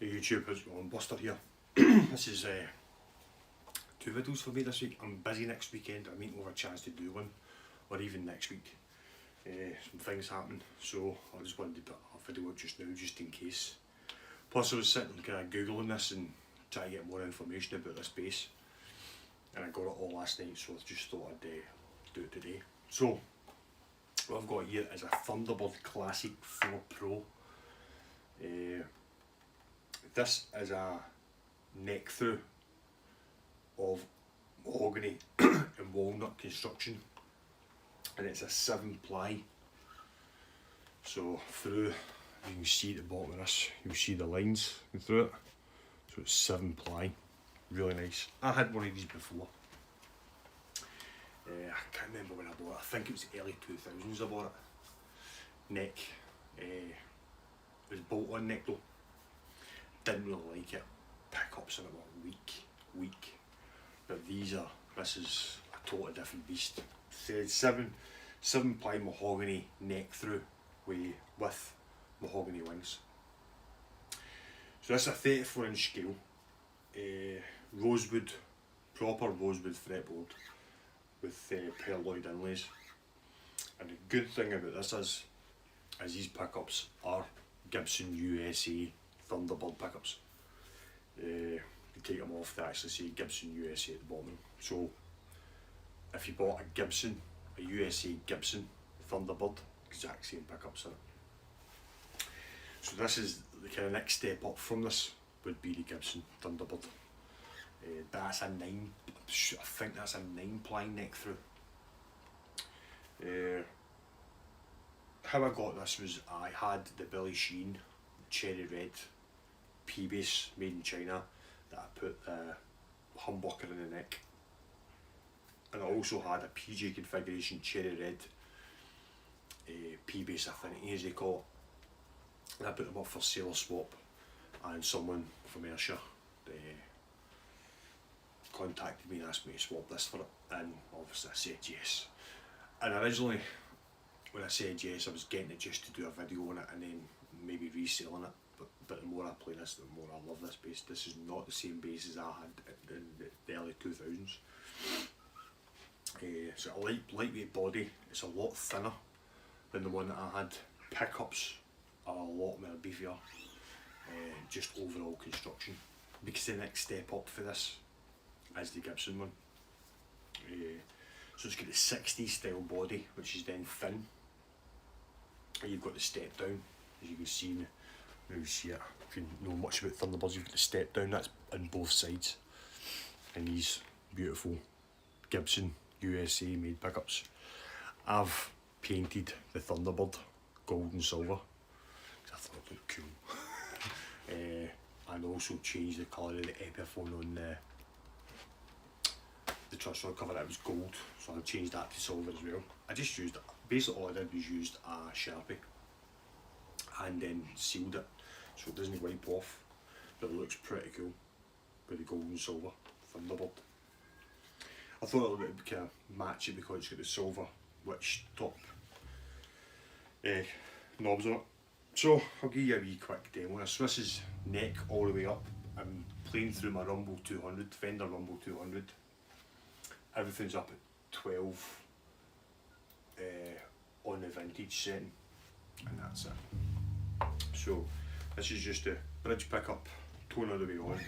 Hey YouTube, how's it going? Buster here. This is 2 videos for me this week. I'm busy next weekend. I mean, we'll have a chance to do one, or even next week. Some things happen, so I just wanted to put a video out just now, just in case. Plus, I was sitting kind of googling this and trying to get more information about this bass, and I got it all last night, so I just thought I'd do it today. So, what I've got here is a Thunderbird Classic 4 Pro. This is a neck through of mahogany and walnut construction, and it's a 7-ply. So through, you can see at the bottom of this, you'll see the lines going through it. So it's 7-ply, really nice. I had one of these before. I can't remember when I bought it. I think it was early 2000s I bought it. Neck, it was bolt-on neck though. Didn't really like it. Pickups in it were weak. But this is a totally different beast. It said 7-ply mahogany neck through with mahogany wings. So this is a 34-inch scale, rosewood, proper rosewood fretboard with perloid inlays. And the good thing about this is these pickups are Gibson USA Thunderbird pickups. You take them off, they actually say Gibson USA at the bottom. So if you bought a USA Gibson Thunderbird, exact same pickups in it. So this is the kind of next step up from this would be the Gibson Thunderbird. That's a 9, I think that's a 9-ply neck through. How I got this was I had the Billy Sheen cherry red P-bass made in China that I put humbucker in the neck, and I also had a PJ configuration cherry red P-bass affinity as they call it, and I put them up for sale or swap, and someone from Ayrshire contacted me and asked me to swap this for it, and obviously I said yes. And originally when I said yes, I was getting it just to do a video on it and then maybe reselling it. But the more I play this, the more I love this bass. This is not the same bass as I had in the early 2000s. It's a lightweight body. It's a lot thinner than the one that I had. Pickups are a lot more beefier. Just overall construction. Because the next step up for this is the Gibson one. So it's got the 60s style body, which is then thin. And you've got the step down, as you can see. Now you see it, if you know much about Thunderbirds, you've got the step down, that's on both sides. And these beautiful Gibson USA made pickups. I've painted the Thunderbird gold and silver, because I thought it looked cool. And also changed the colour of the Epiphone on the truss rod cover. That was gold, so I changed that to silver as well. I just used, basically all I did was used a Sharpie and then sealed it so it doesn't wipe off, but it looks pretty cool with the gold and silver Thunderbird. I thought it would kind of match it because it's got the silver witch top knobs on it. So I'll give you a wee quick demo. So this is neck all the way up. I'm playing through my Rumble 200, Fender Rumble 200. Everything's up at 12 on the vintage setting, and that's it. So this is just a bridge pickup, tone all the way on.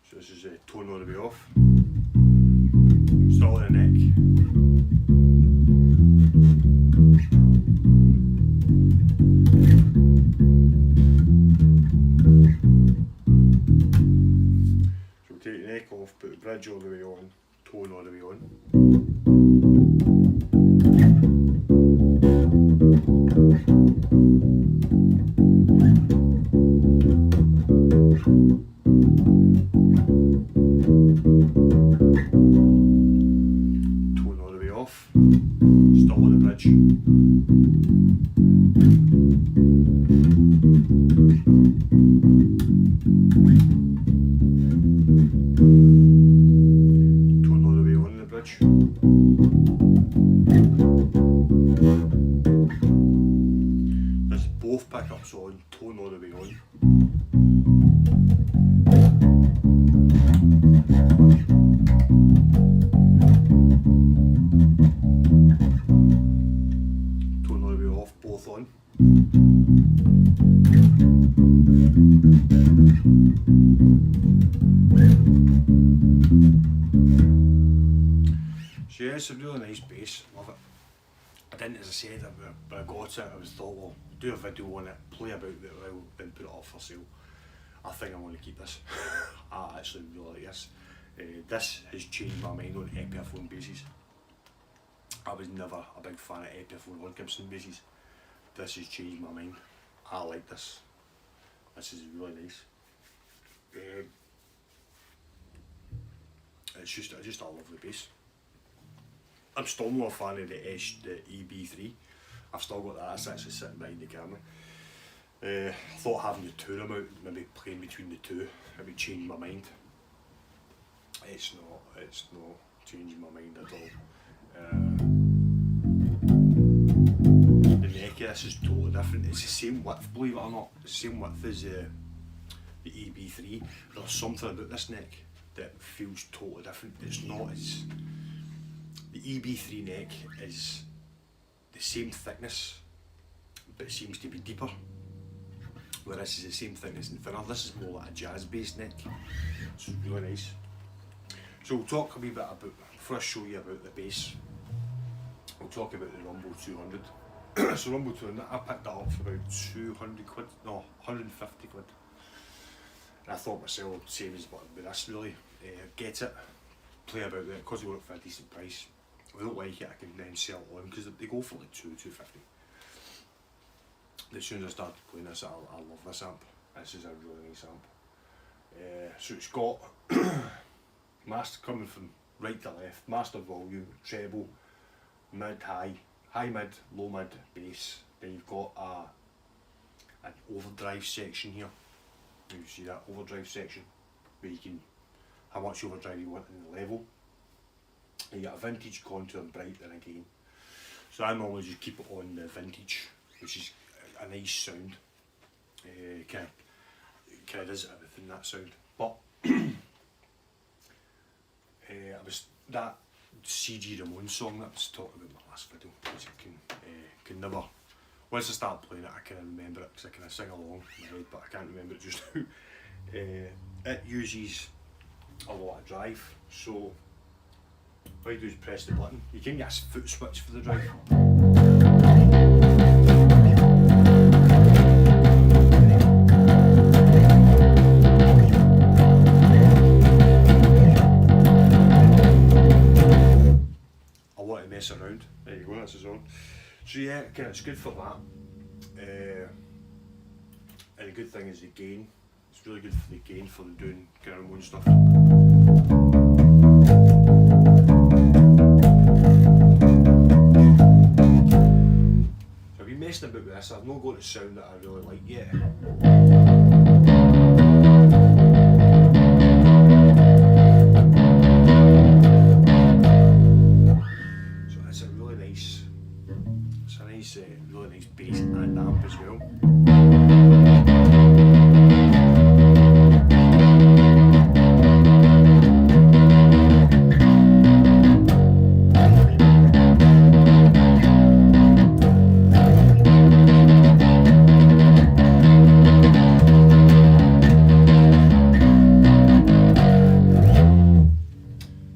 So this is a tone all the way off. Still in the neck. on the bridge. Tone all the way on the bridge. There's both pickups on, tone all the way on. Tone all the way off, both on. So yeah, it's a really nice bass, love it. I didn't, as I said, when I got it, I was thought, well, do a video on it, play about it a while, then put it up for sale. I think I'm going to keep this. I actually really like this. This has changed my mind on Epiphone basses. I was never a big fan of Epiphone or Gibson basses. This has changed my mind. I like this. This is really nice. It's just a lovely bass. I'm still not a fan of the EB3. I've still got that. That's actually sitting behind the camera. I thought having the two of them out, maybe playing between the two, it would change my mind. It's not changing my mind at all. The neck of this is totally different. It's the same width, believe it or not. It's the same width as the EB3. There's something about this neck that feels totally different. It's not as... The EB3 neck is the same thickness, but it seems to be deeper. Whereas this is the same thickness and thinner. This is more like a jazz bass neck. It's really nice. So we'll talk a wee bit about, before I show you about the bass, we'll talk about the Rumble 200. So Rumble 200, I picked that up for about 200 quid, no, 150 quid. And I thought myself, same as with this really, get it, play about it, because they work for a decent price. If I don't like it, I can then sell it on, because they go for like 250. As soon as I started playing this, I love this amp. This is a really nice amp. So it's got master coming from right to left, master volume, treble, mid, high, high mid, low mid, bass. Then you've got an overdrive section here. You see that overdrive section where you can, how much overdrive you want in the level. And you got a vintage contour and bright then again. So I normally just keep it on the vintage, which is a nice sound. Kind of does everything, that sound. But it was that CG Ramon song that I was talking about in my last video, which I can never, once I start playing it I can remember it, because I can sing along in my head, but I can't remember it just now. It uses a lot of drive, so all you do is press the button. You can get a foot switch for the drive. Mess around. There you go, this is on. So yeah, it's good for that. And the good thing is the gain. It's really good for the gain for doing kind of Ramon stuff. So I've been messing about with this. I've not got the sound that I really like yet. Really nice bass and amp as well.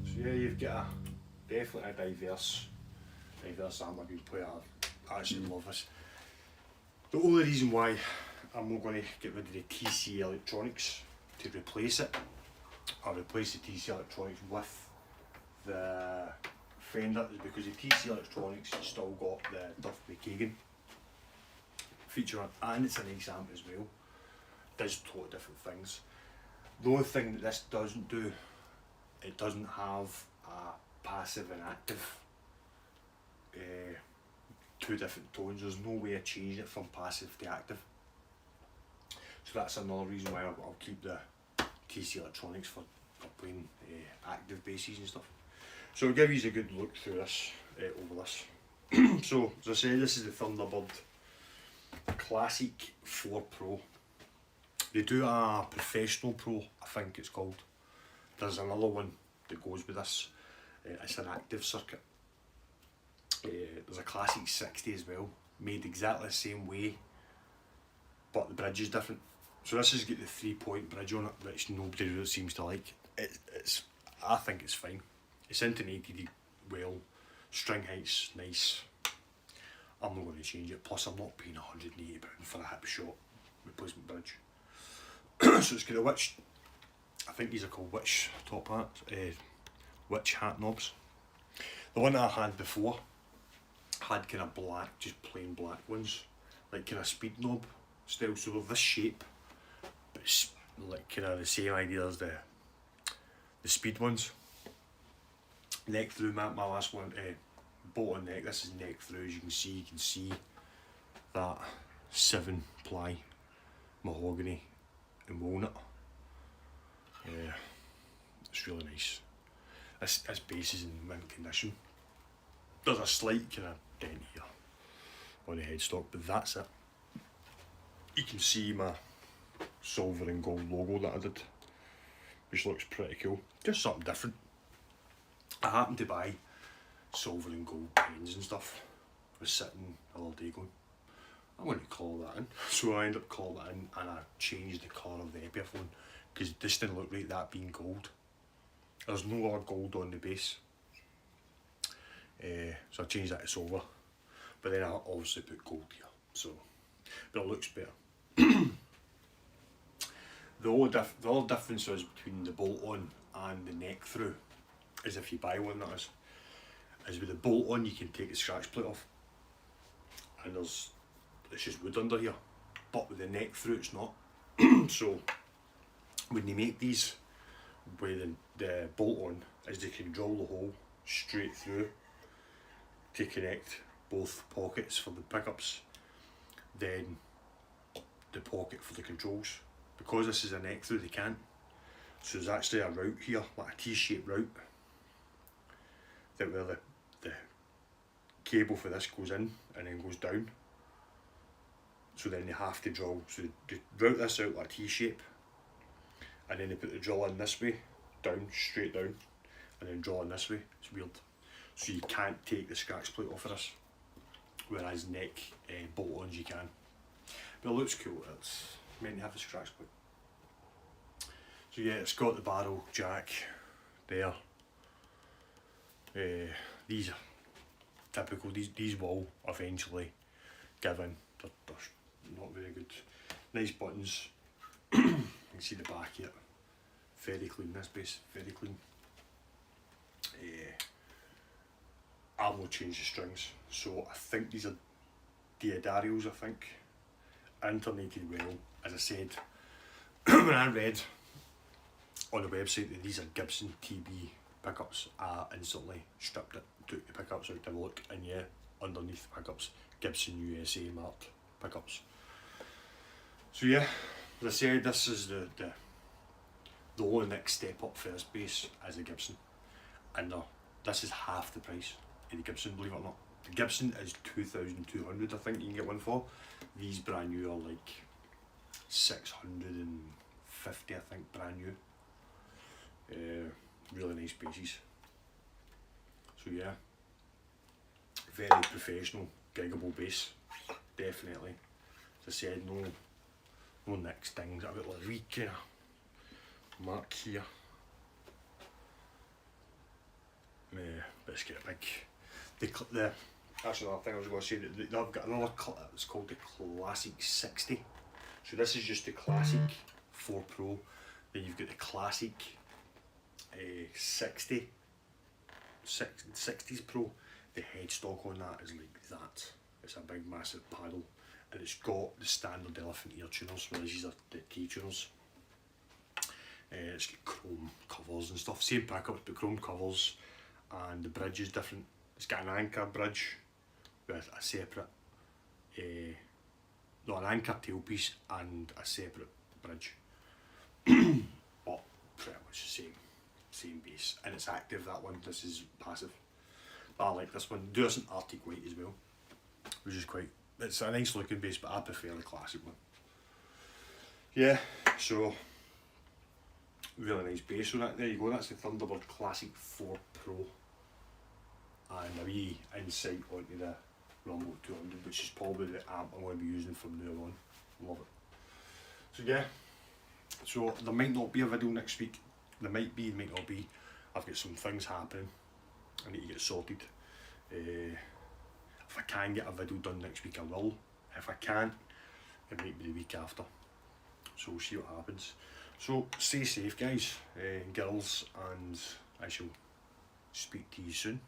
So yeah, you've got definitely a diverse amp I can play. I actually love this. The only reason why I'm not going to get rid of the TC electronics to replace it, or replace the TC electronics with the Fender, is because the TC electronics has still got the Duff McKagan feature on, and it's a nice amp as well. It does totally different things. The only thing that this doesn't do, it doesn't have a passive and active two different tones. There's no way of changing it from passive to active. So that's another reason why I'll keep the TC Electronics for playing active basses and stuff. So I'll give you a good look through this, over this. So as I said, this is the Thunderbird Classic 4 Pro. They do a Professional Pro, I think it's called. There's another one that goes with this. It's an active circuit. There's a Classic 60 as well, made exactly the same way, but the bridge is different. So this has got the 3-point bridge on it, which nobody really seems to like. I think it's fine. It's intonated well, string height's nice. I'm not going to change it, plus I'm not paying £180 for a hip shot replacement bridge. So it's got a witch, I think these are called witch top hats, witch hat knobs. The one that I had before had kind of black, just plain black ones, like kind of speed knob style, so they're this shape, but it's like kind of the same idea as the speed ones. Neck through, my last one, bolt on neck, this is neck through, as you can see that 7-ply mahogany and walnut. It's really nice. This bass is in mint condition. There's a slight kind of dent here on the headstock, but that's it. You can see my silver and gold logo that I did, which looks pretty cool. Just something different. I happened to buy silver and gold pens and stuff. I was sitting all day going, I'm going to call that in. So I ended up calling that in, and I changed the colour of the Epiphone because this didn't look like that being gold. There's no other gold on the base. So I changed that to silver, but then I obviously put gold here, so, but it looks better. The only difference is between the bolt on and the neck through is if you buy one, that is with the bolt on you can take the scratch plate off and it's just wood under here, but with the neck through it's not. So when they make these with the bolt on, is they can drill the hole straight through to connect both pockets for the pickups, then the pocket for the controls. Because this is a neck through, they can't. So there's actually a route here, like a T-shaped route, that where the cable for this goes in and then goes down. So then they have to drill, so they route this out like a T-shape, and then they put the drill in this way, down, straight down, and then drill in this way. It's weird. So you can't take the scratch plate off of this, whereas neck bolt-ons you can. But it looks cool, it's meant to have a scratch plate. So yeah, it's got the barrel jack there. These are typical, these will eventually give in, they're not very good. Nice buttons, you can see the back here, very clean, this bass, very clean. I will change the strings, so I think these are Diodarios, I think, alternated well. As I said, when I read on the website that these are Gibson TB pickups, I instantly stripped it, took the pickups out to have a look, and yeah, underneath the pickups, Gibson USA marked pickups. So yeah, as I said, this is the only next step up for this bass as a Gibson, and this is half the price of the Gibson, believe it or not. The Gibson is 2,200, I think you can get one for. These brand new are like 650, I think, brand new. Really nice basses. So yeah, very professional, giggable bass, definitely. As I said, no nicks, things. I've got like a wee kind of mark here. But it's got a big, actually another thing I was going to say, that they've got another, it's called the Classic 60. So this is just the Classic 4 Pro, then you've got the Classic 60, 60s Pro. The headstock on that is like that. It's a big massive paddle, and it's got the standard elephant ear tuners, whereas these are the T tuners. It's got chrome covers and stuff, same pickups but chrome covers, and the bridge is different. It's got an anchor bridge with a separate, no, an anchor tailpiece and a separate bridge. But pretty much the same bass, and it's active, that one. This is passive. But I like this one. Do us an Arctic White as well, which is quite, it's a nice looking bass, but I prefer the classic one. Yeah, so really nice bass. So that, there you go, that's the Thunderbird Classic 4 Pro, and a wee insight onto the Rumble 200, which is probably the amp I'm going to be using from now on. Love it. So yeah, so there might not be a video next week. There might be, might not be. I've got some things happening I need to get sorted. If I can get a video done next week, I will. If I can't, it might be the week after. So we'll see what happens. So stay safe, guys, girls, and I shall speak to you soon.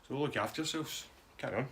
So look after yourselves. Carry on.